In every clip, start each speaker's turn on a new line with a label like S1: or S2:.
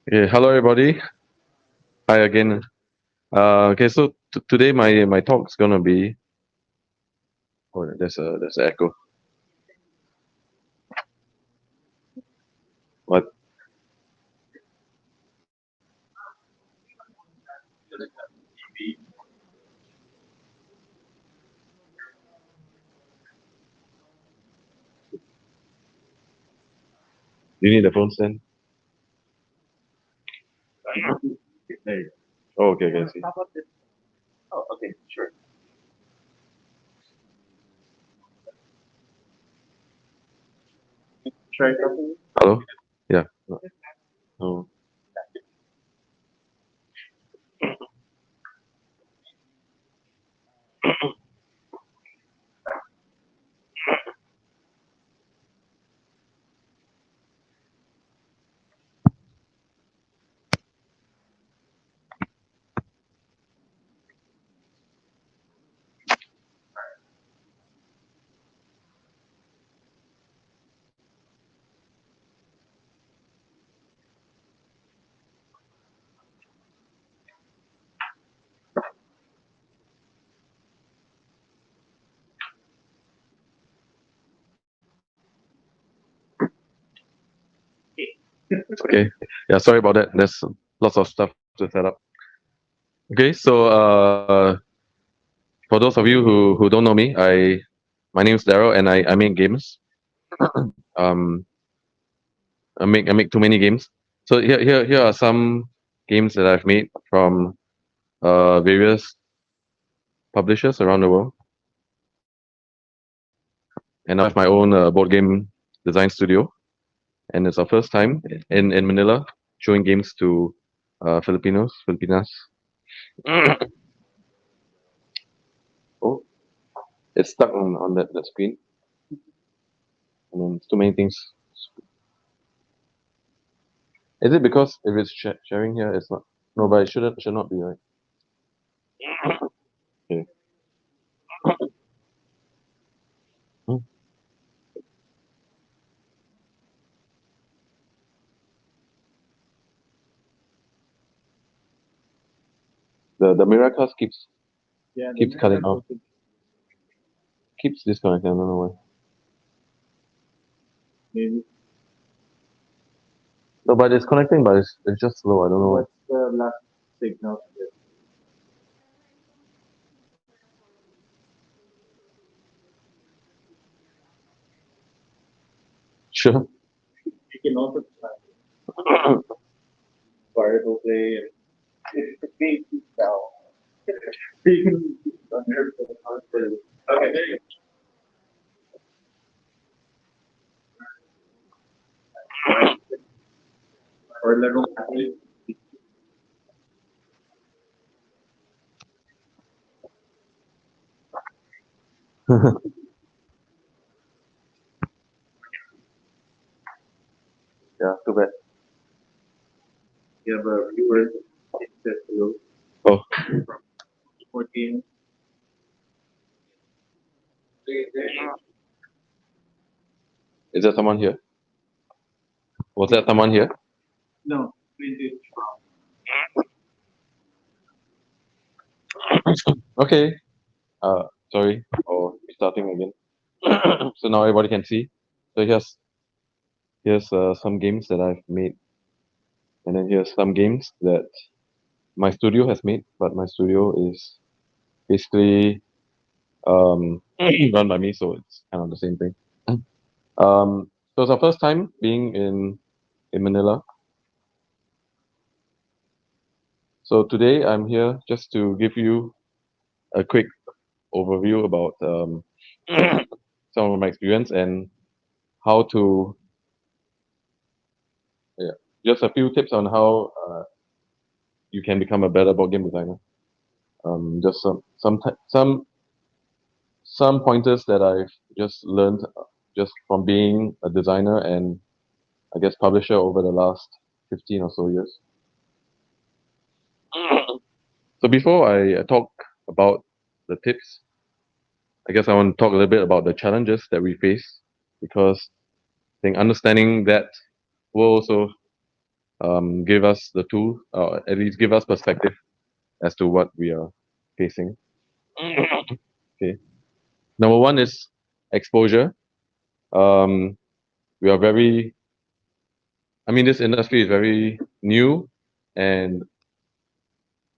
S1: Okay, hello everybody. Hi again. Okay, so today my talk's gonna be. Oh, there's an echo. What? Do you need the phone stand? There you go. Oh, okay, okay, I see. Oh, okay, sure. Try something. Hello. Yeah. Oh. Okay. Yeah. Sorry about that. There's lots of stuff to set up. Okay. So for those of you who don't know me, my name is Daryl, and I make games. Um, I make too many games. So here are some games that I've made from various publishers around the world, and I have my own board game design studio. And it's our first time in Manila showing games to Filipinas. Oh, it's stuck on that screen, and then too many things. Is it because if it's sharing here, it's not? No, but it should not be right. Okay. Hmm. The Miracast keeps cutting off, keeps disconnecting. I don't know why. Maybe. No, but it's connecting, but it's just slow. I don't know why. What's the last signal? Sure. You can also try variable play and it's being now. You can on your phone. Okay, there you go. Or level play. Yeah, too bad. You have a viewer access to oh. 14. Is there someone here? Was there someone here? No, please. Okay. Uh, sorry. Oh, starting again. So now everybody can see. So here's some games that I've made, and then here's some games that my studio has made. But my studio is basically run by me, so it's kind of the same thing. So it's our first time being in Manila. So today I'm here just to give you a quick overview about some of my experience and how to, yeah, just a few tips on how you can become a better board game designer. Just some pointers that I've just learned just from being a designer and I guess publisher over the last 15 or so years. So before I talk about the tips, I guess I want to talk a little bit about the challenges that we face because I think understanding that will also give us the tool, or at least give us perspective as to what we are facing. Okay. Number one is exposure. Um, we are very, I mean, this industry is very new and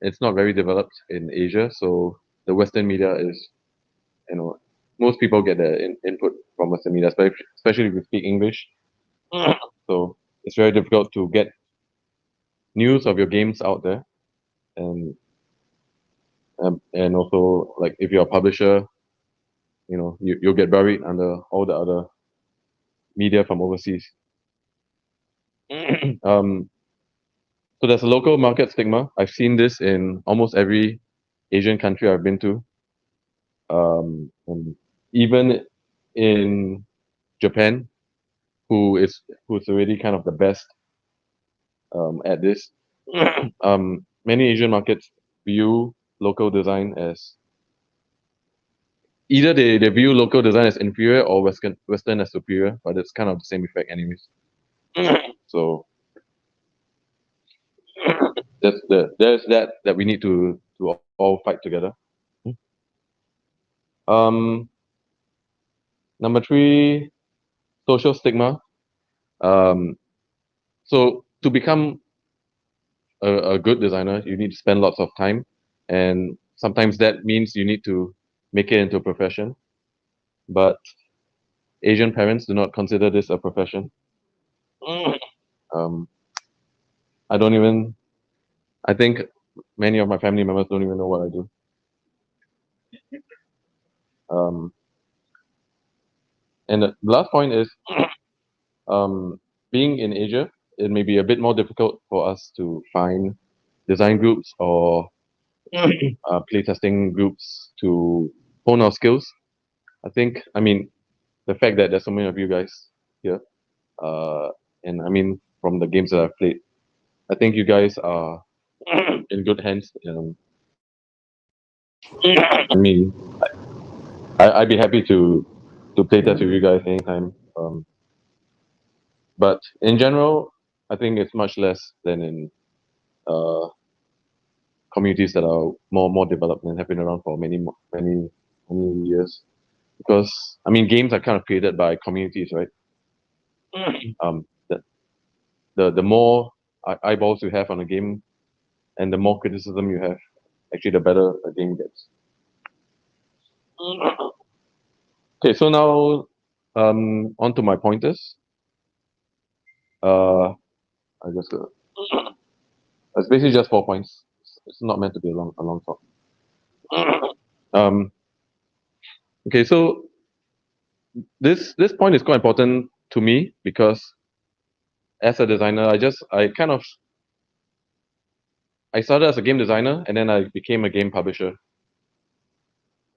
S1: it's not very developed in Asia. So the Western media is, you know, most people get their input from Western media, especially if you speak English. So it's very difficult to get news of your games out there. And and also like if you're a publisher, you'll get buried under all the other media from overseas. um, so there's a local market stigma. I've seen this in almost every Asian country I've been to. And even in Japan, who's already kind of the best at this. Many Asian markets view local design as either they view local design as inferior or Western as superior, but it's kind of the same effect anyways. So there's that we need to all fight together. Um, Number three, social stigma. Um, so to become a good designer, you need to spend lots of time, and sometimes that means you need to make it into a profession. But Asian parents do not consider this a profession. Um, I don't even. I think many of my family members don't even know what I do. Um, and the last point is, being in Asia, it may be a bit more difficult for us to find design groups or playtesting groups to hone our skills. I mean, the fact that there's so many of you guys here, uh, and I mean, from the games that I've played, I think you guys are in good hands. I mean, I'd be happy to play test with you guys anytime. But in general, I think it's much less than in uh, communities that are more developed and have been around for many years. Because I mean, games are kind of created by communities, right? The the more eyeballs you have on a game, and the more criticism you have, actually, the better a game gets. Okay, so now on to my pointers. Uh, I just it's basically just 4 points. It's not meant to be a long talk. Um, okay, so this point is quite important to me because as a designer, I started as a game designer and then I became a game publisher,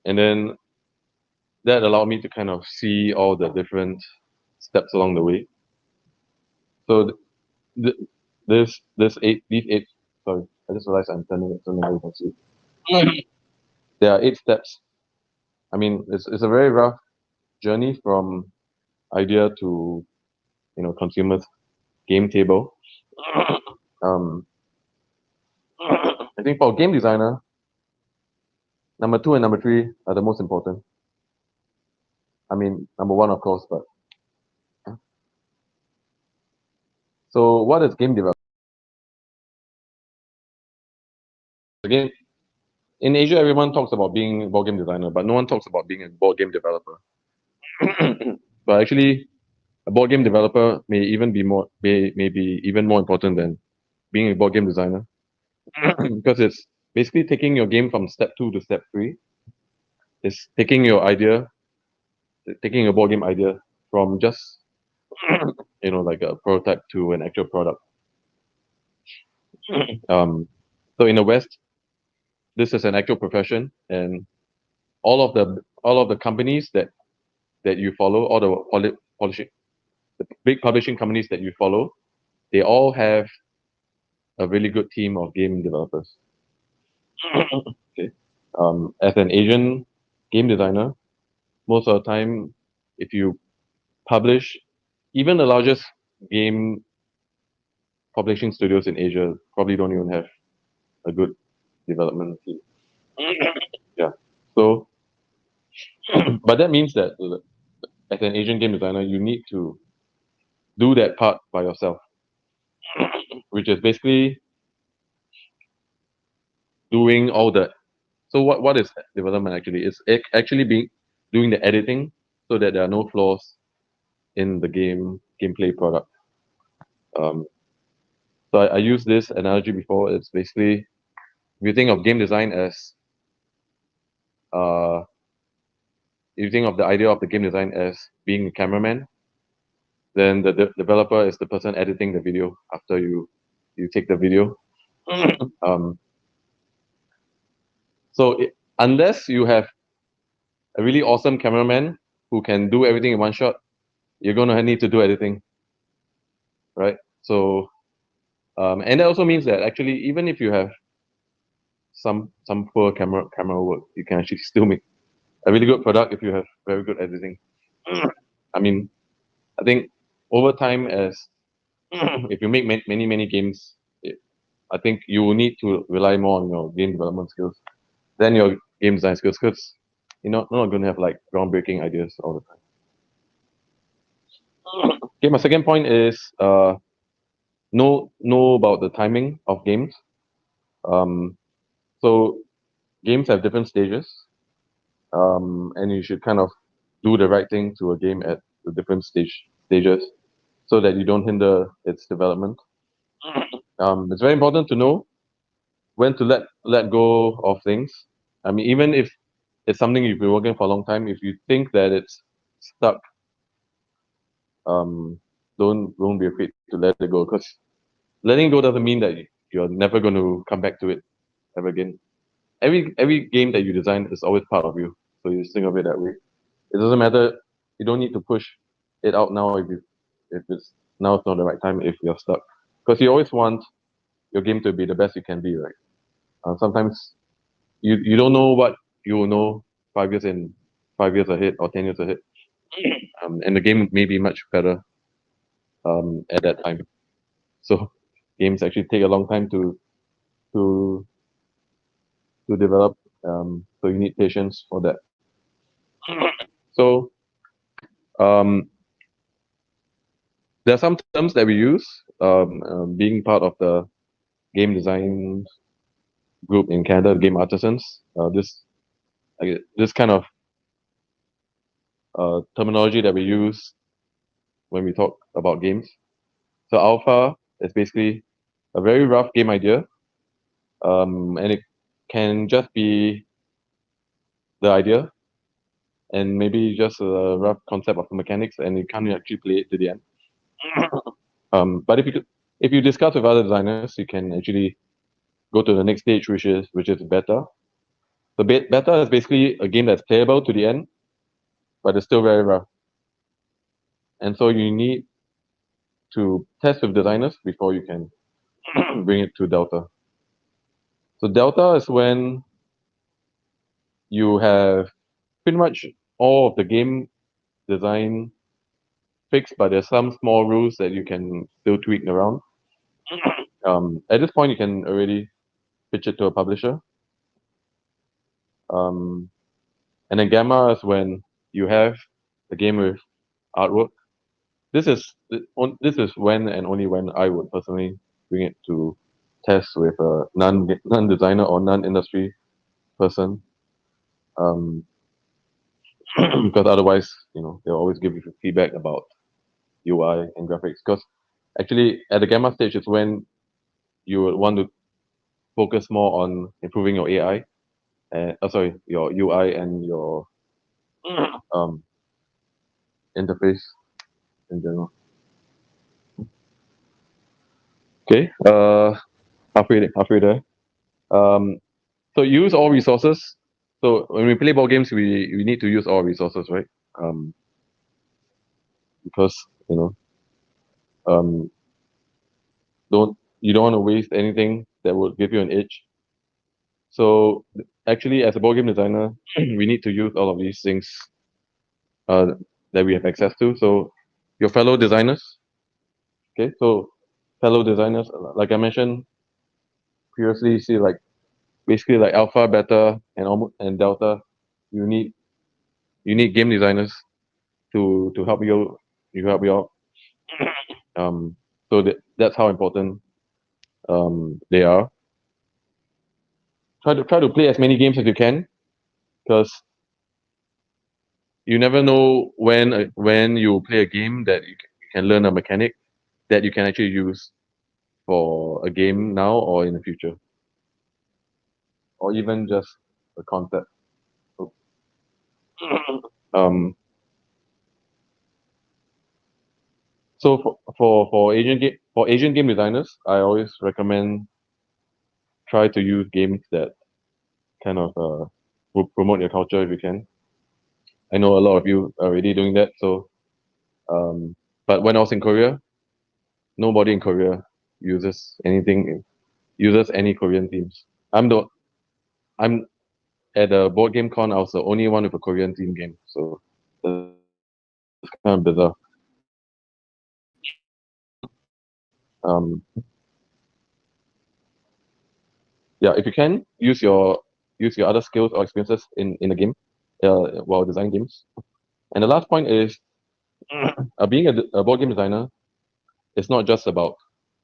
S1: and then that allowed me to kind of see all the different steps along the way. So th- this eight these eight sorry, I just realized I'm turning it so now you can see. There are 8 steps. I mean, it's a very rough journey from idea to consumers game table. Um, I think for a game designer, number two and number three are the most important. I mean, number one, of course, but so what is game development? Again, in Asia, everyone talks about being a board game designer, but no one talks about being a board game developer. But actually, a board game developer may be even more important than being a board game designer because it's basically taking your game from step two to step three. It's taking your idea, taking a board game idea from just like a prototype to an actual product. So in the West, this is an actual profession, and all of the companies that you follow, all the polishing, the big publishing companies that you follow, they all have a really good team of game developers. Okay. As an Asian game designer, most of the time, if you publish even the largest game publishing studios in Asia probably don't even have a good development team. Yeah. So, but that means that as an Asian game designer, you need to do that part by yourself, which is basically doing all the. So what is development actually? It's actually being doing the editing so that there are no flaws in the gameplay product. Um, so I used this analogy before. It's basically if you think of game design as uh, if you think of the idea of the game design as being a cameraman, then the developer is the person editing the video after you take the video. Um, so unless you have a really awesome cameraman who can do everything in one shot, you're gonna need to do editing, right? So and that also means that actually even if you have some poor camera work, you can actually still make a really good product if you have very good editing. I mean, I think over time, as if you make many games, I think you will need to rely more on your game development skills than your game design skills because you're not going to have like groundbreaking ideas all the time. Okay, my second point is know about the timing of games. Um, so games have different stages, and you should kind of do the right thing to a game at the different stages so that you don't hinder its development. It's very important to know when to let go of things. I mean, even if it's something you've been working for a long time, if you think that it's stuck, um, don't be afraid to let it go because letting go doesn't mean that you're never going to come back to it ever again. Every game that you design is always part of you, so you just think of it that way. It doesn't matter. You don't need to push it out now if it's now it's not the right time if you're stuck because you always want your game to be the best you can be, right? Sometimes you don't know what you will know 5 years in 5 years ahead or 10 years ahead, and the game may be much better at that time. So games actually take a long time to to develop. So you need patience for that. So um, there are some terms that we use being part of the game design group in Canada, Game Artisans. This kind of terminology that we use when we talk about games. So alpha is basically a very rough game idea, and it can just be the idea and maybe just a rough concept of the mechanics, and you can't actually play it to the end. But if you discuss with other designers, you can actually go to the next stage, which is beta. So beta is basically a game that's playable to the end, but it's still very rough. And so you need to test with designers before you can bring it to delta. So delta is when you have pretty much all of the game design fixed, but there's some small rules that you can still tweak around. At this point, you can already pitch it to a publisher. Um, and then gamma is when you have the game with artwork. This is when and only when I would personally bring it to test with a non designer or non industry person. Um, because otherwise, they'll always give you feedback about UI and graphics. Because actually, at the gamma stage, is when you would want to focus more on improving your AI, sorry, your UI and your um, interface in general. Okay, halfway there. Um, so use all resources. So when we play board games, we need to use all resources, right? Um, because um, you don't want to waste anything that would give you an edge. So actually, as a board game designer, we need to use all of these things uh, that we have access to. So your fellow designers, okay. So fellow designers. Like I mentioned previously, see like basically like alpha, beta, and almost and delta. You need you need game designers to help you help you out. Um, so that's how important they are. Try to play as many games as you can because you never know when you play a game that you can learn a mechanic that you can actually use for a game now or in the future, or even just a concept. So, Um, so for Asian game designers, I always recommend try to use games that kind of promote your culture if you can. I know a lot of you are already doing that. So, um, but when I was in Korea, nobody in Korea uses any Korean themes. I'm at a board game con. I was the only one with a Korean theme game. So that's kind of bizarre. Um, yeah, if you can use your other skills or experiences in a game while designing games. And the last point is being a board game designer. It's not just about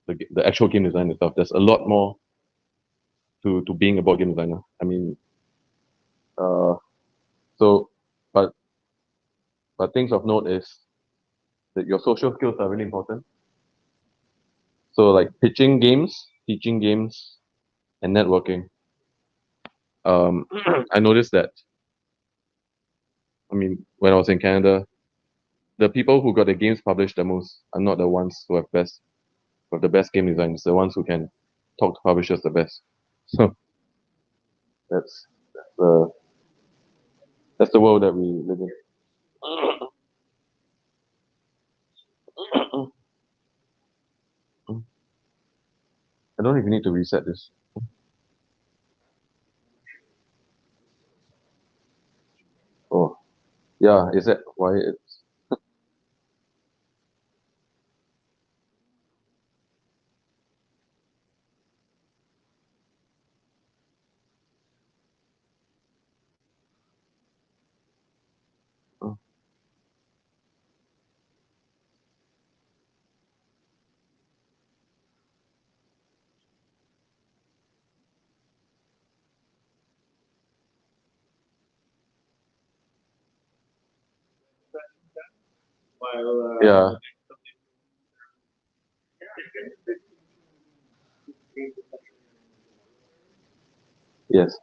S1: the actual game design itself. There's a lot more to being a board game designer. I mean, uh, so but but things of note is that your social skills are really important. So like pitching games, teaching games, and networking. I noticed that. I mean, when I was in Canada, the people who got the games published the most are not the ones who have the best game designs. The ones who can talk to publishers the best. So that's the that's the world that we live in. I don't even need to reset this. Oh, yeah. Is that why it's? Oh, yeah. Yes.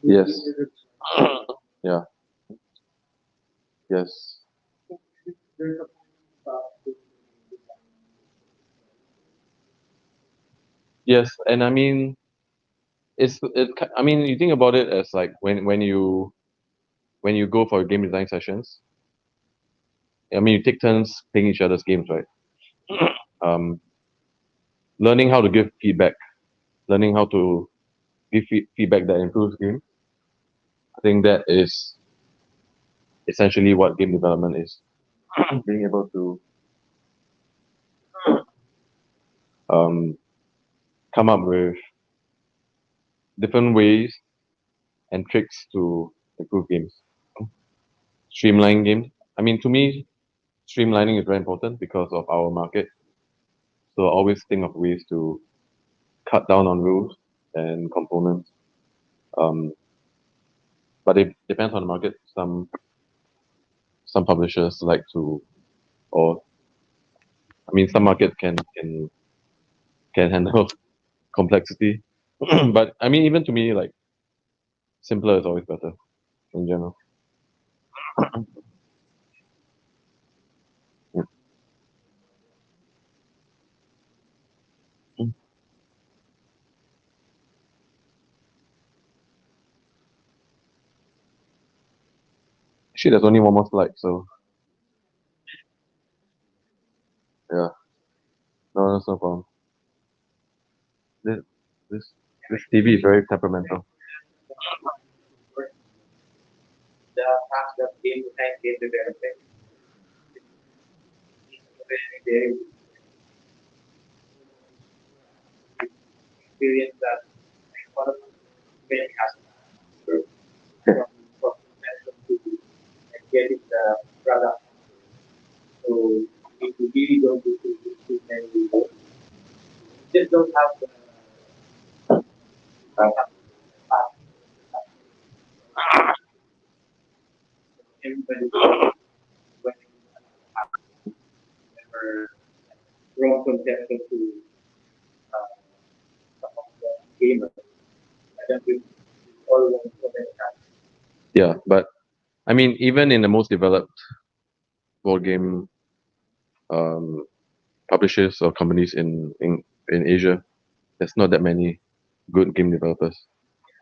S1: Yes. Yeah. Yes. Yes. And I mean, I mean, you think about it as like when you go for game design sessions. I mean, you take turns playing each other's games, right? Um, learning how to give feedback, learning how to give feedback that improves game. I think that is essentially what game development is. Being able to um, come up with different ways and tricks to improve games, streamline games. I mean, to me, streamlining is very important because of our market. So I always think of ways to cut down on rules and components. Um, but it depends on the market. Some publishers like to, or I mean, some markets can handle complexity. But I mean, even to me, like simpler is always better in general. Yeah. Actually, there's only one more slide, so yeah, no, that's no problem. This this this TV is very temperamental. Yeah, but I mean, even in the most developed board game um, publishers or companies in Asia, there's not that many good game developers.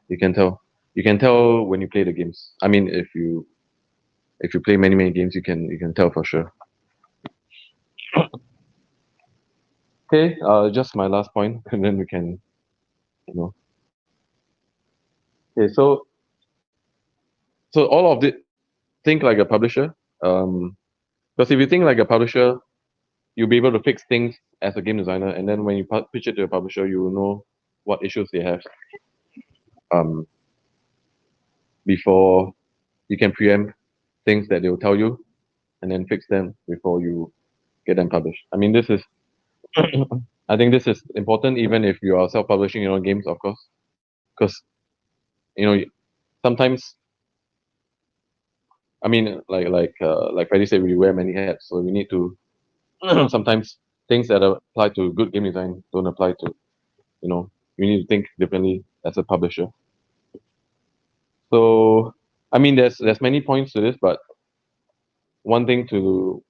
S1: You can tell. You can tell when you play the games. I mean, if you play many games, you can tell for sure. Okay, just my last point, and then we can, you know. Okay, so all of it, think like a publisher. Um, because if you think like a publisher, you'll be able to fix things as a game designer, and then when you pitch it to a publisher, you will know what issues they have. Um, before you can preempt things that they will tell you, and then fix them before you get them published. I mean, this is I think this is important even if you are self-publishing your own games, of course, because you know sometimes I mean like Freddie said, we wear many hats, so we need to sometimes things that apply to good game design don't apply to you need to think differently as a publisher. So I mean, there's many points to this, but one thing to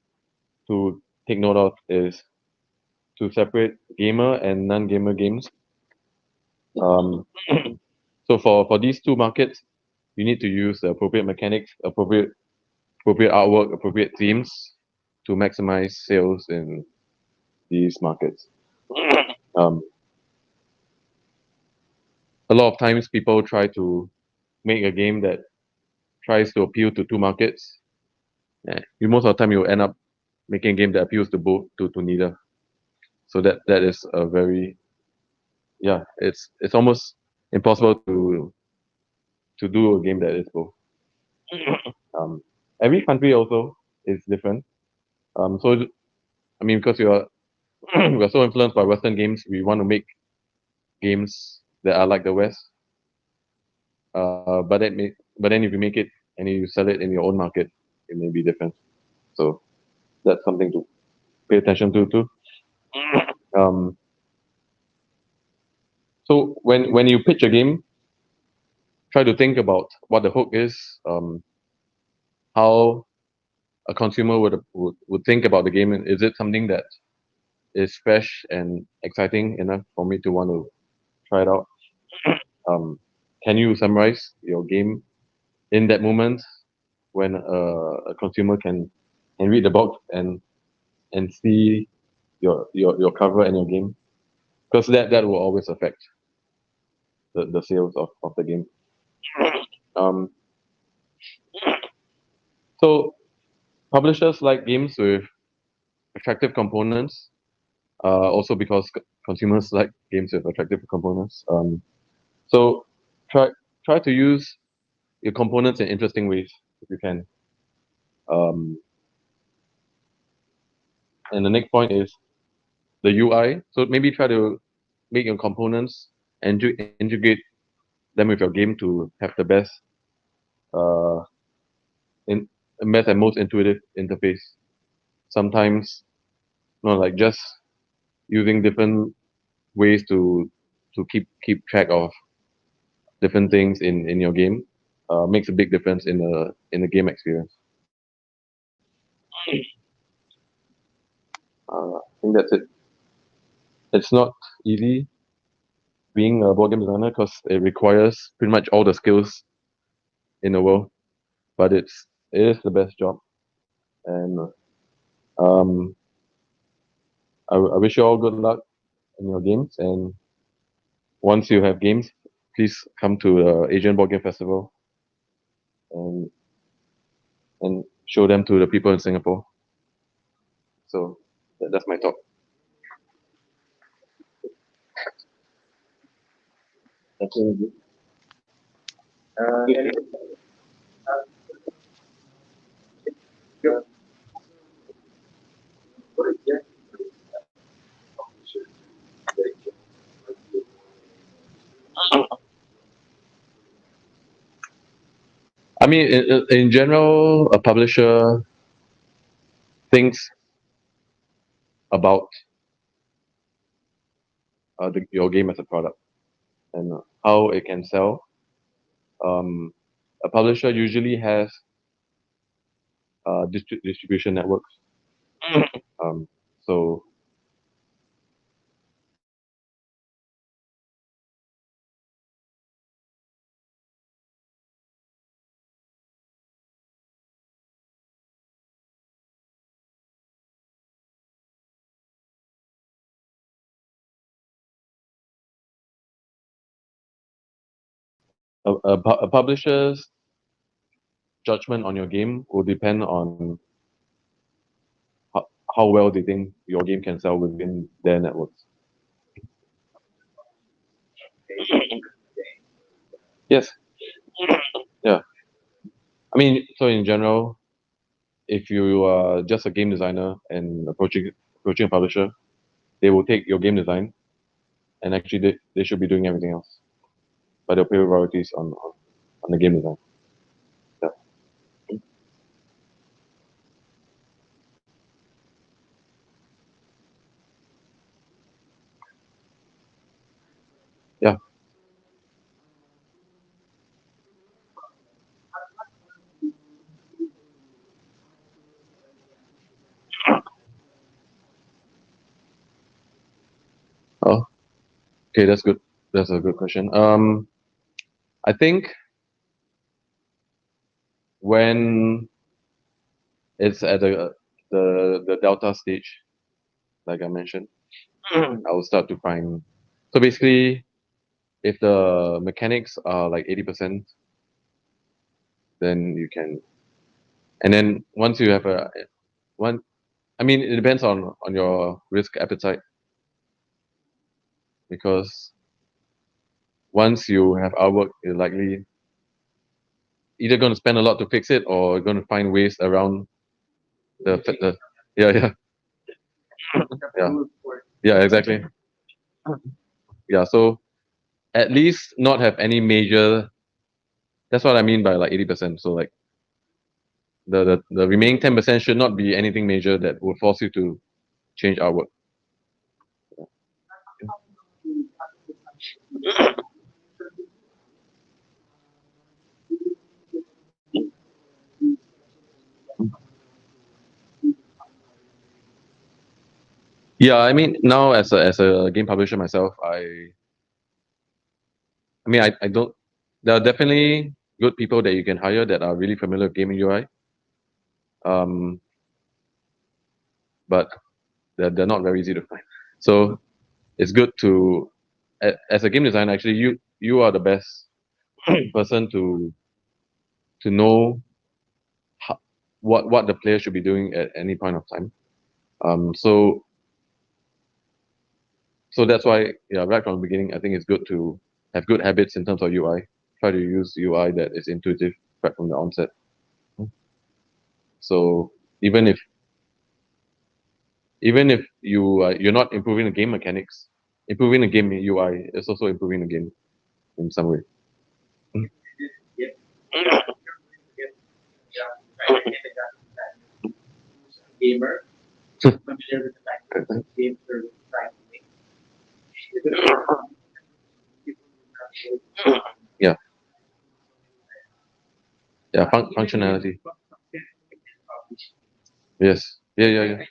S1: take note of is to separate gamer and non-gamer games. Um, so for these two markets, you need to use the appropriate mechanics, appropriate artwork, appropriate themes to maximize sales in these markets. Um, a lot of times people try to make a game that tries to appeal to two markets. You most of the time you end up making a game that appeals to both to neither. So that is a very yeah, it's almost impossible to do a game that is both. Um, every country also is different. So I mean, because we are so influenced by Western games, we want to make games that are like the West. But then if you make it and you sell it in your own market, it may be different. So that's something to pay attention to too. Um, so when you pitch a game, try to think about what the hook is, how a consumer would think about the game, and is it something that is fresh and exciting enough for me to want to try it out? Can you summarize your game in that moment when a consumer can read the box and see your cover and your game? Because that will always affect the sales of the game. Um, so publishers like games with attractive components, also because consumers like games with attractive components. So try try to use your components in interesting ways if you can. Um, and the next point is the UI. So maybe try to make your components and integrate them with your game to have the uh, in best and most intuitive interface. Sometimes, like just using different ways to keep track of different things in your game makes a big difference in the game experience. I think that's it. It's not easy being a board game designer because it requires pretty much all the skills in the world, but it is the best job. And um, I wish you all good luck in your games. And once you have games, please come to the Asian Board Game Festival and and show them to the people in Singapore. So That's my talk. I mean, in general, a publisher thinks about your game as a product and how it can sell. Um, a publisher usually has distribution networks. Um, so a publisher's judgment on your game will depend on how, how well they think your game can sell within their networks. Yes. Yeah. I mean, so in general, if you are just a game designer and approaching a publisher, they will take your game design and actually they should be doing everything else. But they'll pay royalties on the game design. Yeah. Yeah. Oh, okay, that's good. That's a good question. I think when it's at the delta stage, like I mentioned, I will start to find. So basically, if the mechanics are like 80%, then you can. And then once you have a one, I mean, it depends on your risk appetite because once you have artwork, you're likely either going to spend a lot to fix it or going to find ways around the yeah, yeah, yeah, yeah, exactly. Yeah, so at least not have any major. That's what I mean by like 80%. So like the remaining 10% should not be anything major that will force you to change artwork. Yeah, I mean now as a game publisher myself, I mean I don't. There are definitely good people that you can hire that are really familiar with gaming UI. Um, but they're not very easy to find. So it's good to as a game designer actually you are the best person to know how, what the player should be doing at any point of time. So so that's why yeah right from the beginning I think it's good to have good habits in terms of UI. Try to use UI that is intuitive right from the onset. So even if you're not improving the game mechanics, improving the game UI is also improving the game in some way. Yeah, yeah, functionality. Yes, yeah, yeah, yeah.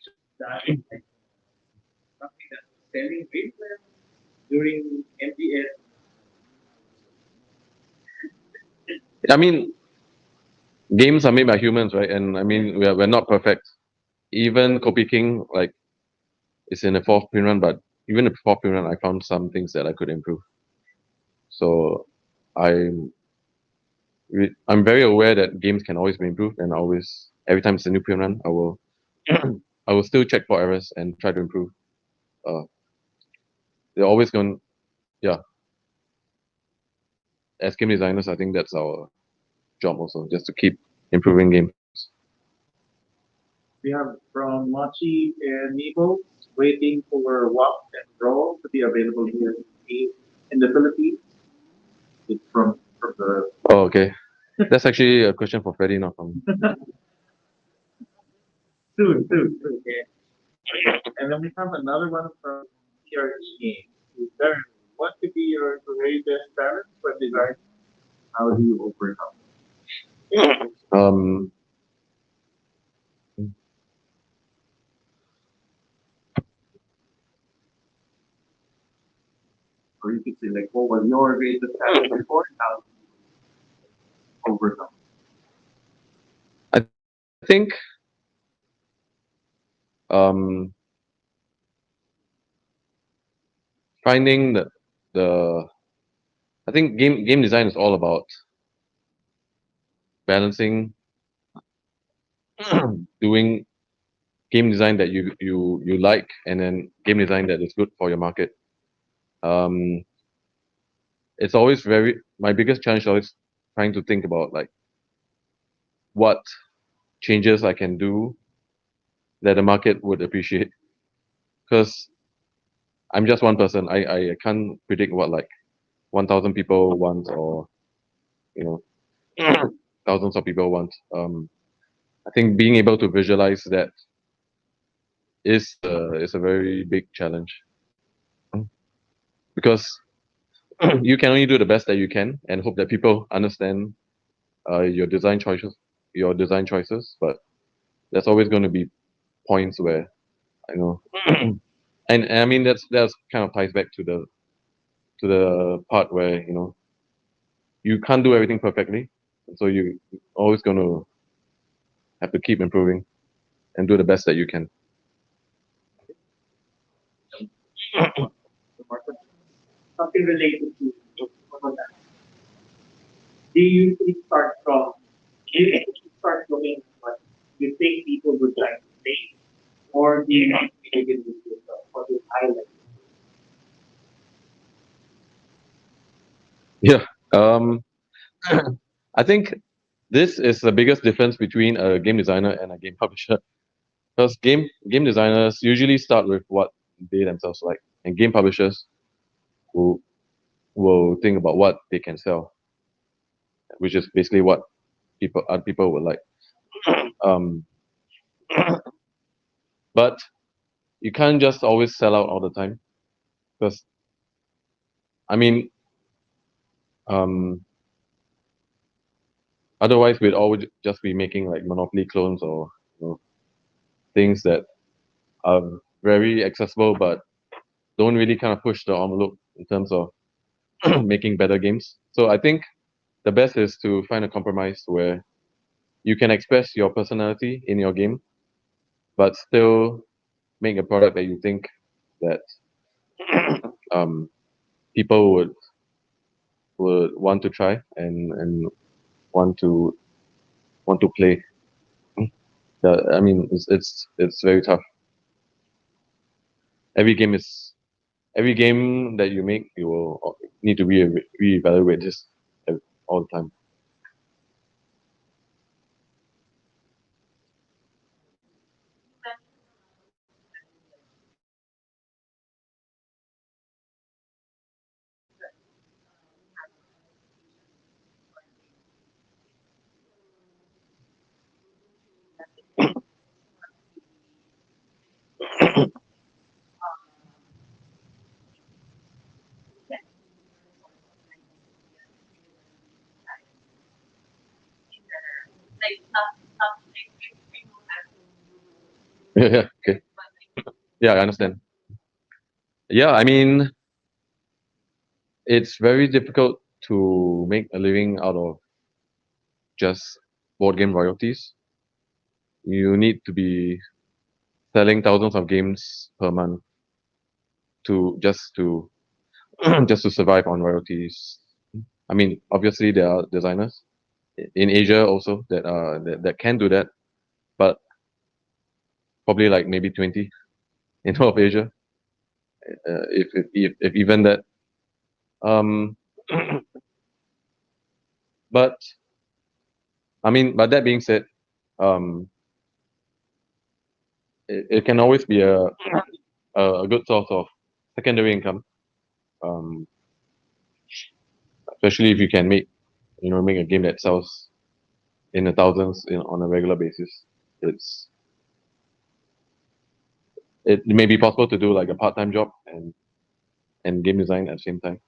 S1: I mean, games are made by humans, right? And I mean, we're not perfect. Even Copy King, like, is in the fourth print run, but even the fourth print run, I found some things that I could improve. So I'm I'm very aware that games can always be improved, and always every time it's a new print run, I will I will still check for errors and try to improve. Uh, they're always going, yeah. As game designers, I think that's our job also, just to keep improving games.
S2: We have from Mochi and Nebo waiting for WAP and Roll to be available here in the Philippines. It's from the
S1: Oh, okay. That's actually a question for Freddie, not from.
S2: soon. And then we have another one from TRE Games. Is there what could be your greatest challenge for design? How do you overcome?
S1: Um,
S2: Or you could say like, what was your greatest challenge before? How do you overcome?
S1: I think um, finding the I think game design is all about balancing doing game design that you like, and then game design that is good for your market. Um, it's always very my biggest challenge is always trying to think about like what changes I can do that the market would appreciate. Because I'm just one person. I can't predict what like 1,000 people want, or you know thousands of people want. I think being able to visualize that is a very big challenge. Because you can only do the best that you can and hope that people understand your design choices. But there's always going to be points where I know, and I mean that's kind of ties back to the part where you can't do everything perfectly, and so you always going to have to keep improving and do the best that you can.
S2: Something related to do you usually start from do you usually start looking at what you think people would like to say, or do you begin with yourself? What is highlight?
S1: Yeah. I think this is the biggest difference between a game designer and a game publisher. Because game designers usually start with what they themselves like, and game publishers will will think about what they can sell, which is basically what people other people would like. Um, but you can't just always sell out all the time, because I mean, um, otherwise we'd always just be making like Monopoly clones, or things that are very accessible but don't really kind of push the envelope in terms of making better games. So I think the best is to find a compromise where you can express your personality in your game, but still make a product that you think that um, people would want to try and want to want to play. I mean, it's very tough. Every game is every game that you make, you will need to reevaluate this all the time. Yeah, yeah, okay. Yeah, I understand. Yeah, I mean, it's very difficult to make a living out of just board game royalties. You need to be selling thousands of games per month to just to survive on royalties. I mean, obviously there are designers in Asia also that can do that, but probably like maybe 20 in all of Asia, if even that. Um, but I mean, but that being said, um, it can always be a good source of secondary income, um, especially if you can make a game that sells in the thousands on a regular basis. It's it may be possible to do like a part-time job and game design at the same time.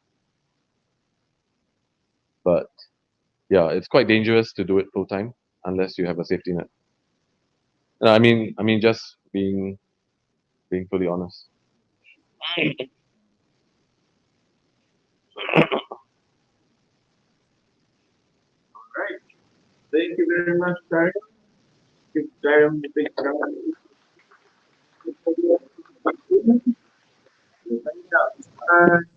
S1: But yeah, it's quite dangerous to do it full time unless you have a safety net. I mean, just being fully honest.
S2: Right. Thank you very much, Daryl. Give Daryl a big round of applause. Bye.